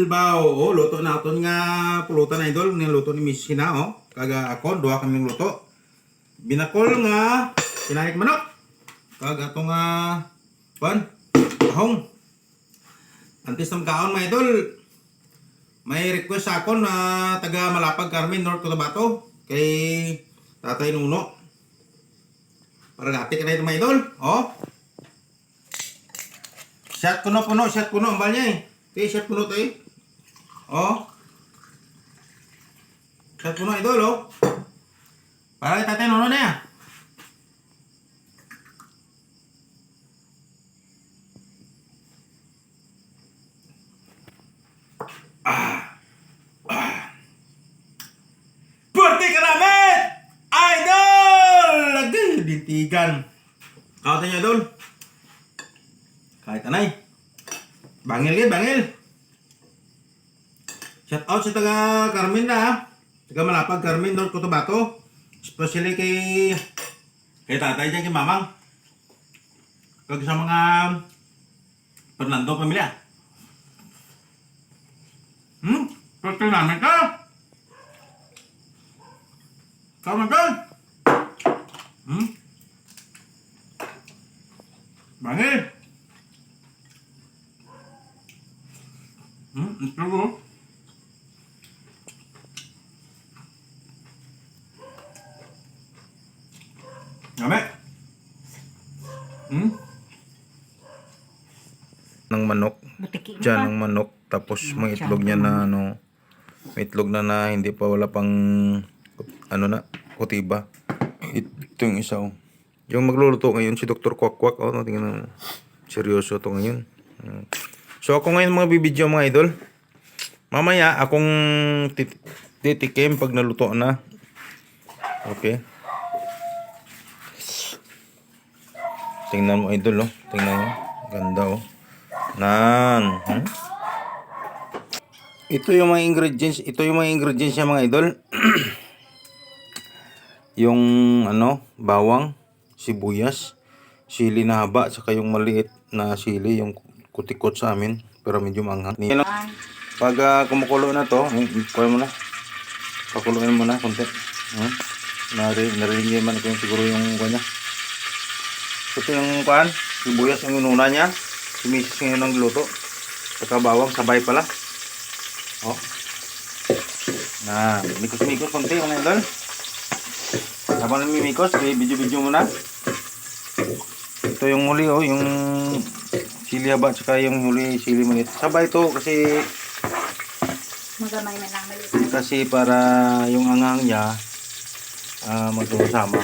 ba o luto na aton nga pulutan idol niluto ni Miss Hina kaga ako duha kami luto. Binakol nga kinahig manok. Kag ato nga tahong. Antes ng kaon mga idol. May request sa akon na taga Malapag Carmen North Cotabato kay Tatay Nuno. Para gati ka na ito mga idol. Shot kuno ang bal niya eh. Okay, shot kuno to eh. Shot kuno idol Para kay Tatay Nuno na yan. Puti ka namin! Idol! Lagay, ditigan. Kawatan niya idol. Kahit anay. Bangil yan, bangil. Shout out sa taga Carmen na taga Malapag Carmen North Cotabato. Especially kay tatay dyan, kay mamang. Kag sa mga Fernando pamilya. Puti namin ka! Kamu kan? Bangil. Ito ko. Dami. Ng manok. Diyan ng manok. Tapos may itlog niya na may itlog na hindi pa wala pang kutiba. Ito yung isa Yung magluluto ngayon si Dr. Kwak-Kwak tingnan mo. Seryoso to ngayon. So ako ngayon mga bibidyo mga idol. Mamaya akong titikim pag naluto na. Okay. Tingnan mo idol Tingnan mo. Ganda Nan. Ito yung mga ingredients. Ito yung mga ingredients niya mga idol. Yung bawang, sibuyas, sili na haba, saka yung maliit na sili, yung kutikot sa amin, pero medyo manghang. Pag kumukulo na to, pakuluin mo na konti. Narinig man ko siguro yung kanya. Ito yung sibuyas yung inuna niya, sumisis ngayon ng luto, saka bawang sabay pala. Mikos-mikos konti mga idol. Habang namimikos, video-video muna. Ito yung huli yung sili haba tsaka yung huli sili maliit. Sabay ito kasi magamay na lang maliit. Kasi para yung anghang niya magkasama.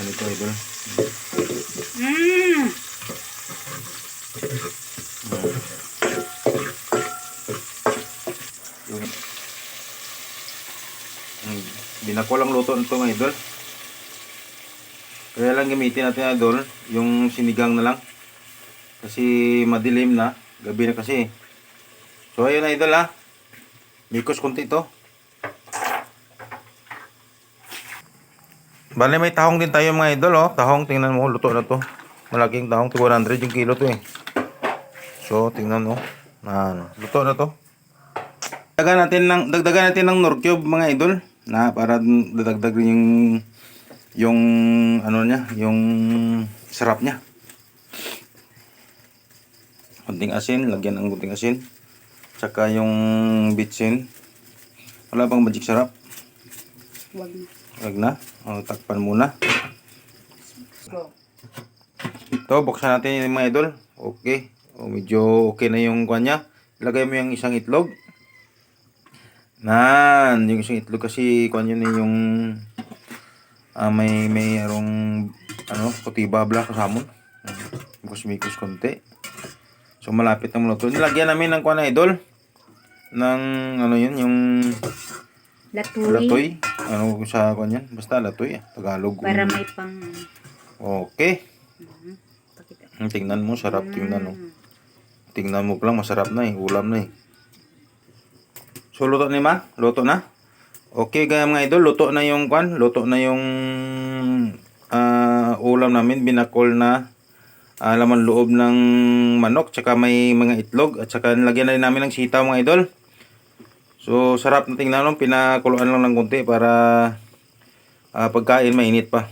Ito idol. Binako lang luto nito mga idol. Kaya lang gamitin natin idol yung sinigang na lang. Kasi madilim na. Gabi na kasi. So ayun na idol Mikos konti ito. Bale may tahong din tayo mga idol Tahong tingnan mo luto na to. Malaking tahong 100 yung kilo to eh. So tingnan mo. Luto na to. Dagdagan natin ng nor cube mga idol. Para dadagdag rin yung niya, yung sarap niya. Kunting asin, lagyan ng kunting asin. Tsaka yung bitsin. Wala bang magic sarap? Wag na. Takpan muna. Ito, buksan natin yung mga idol. Okay. Medyo okay na yung kanya. Ilagay mo yung isang itlog. Yung isang itlog kasi kung yun yung may arong kutiba bla kasamon. Mikos konti. So malapit na maluto. Nilagyan namin ng kuan idol ng yung latoy. Sa kuan yan? Basta latoy Tagalog. Para may pang okay. Tingnan mo, sarap tingnan Tingnan mo pa lang masarap na ulam na So luto na. Okay kaya mga idol, luto na yung ulam namin, binakol na laman loob ng manok, tsaka may mga itlog, at tsaka nilagyan na rin namin ng sitaw mga idol. So sarap na tingnan, no? Pinakuluan lang ng konti para pagkain mainit pa.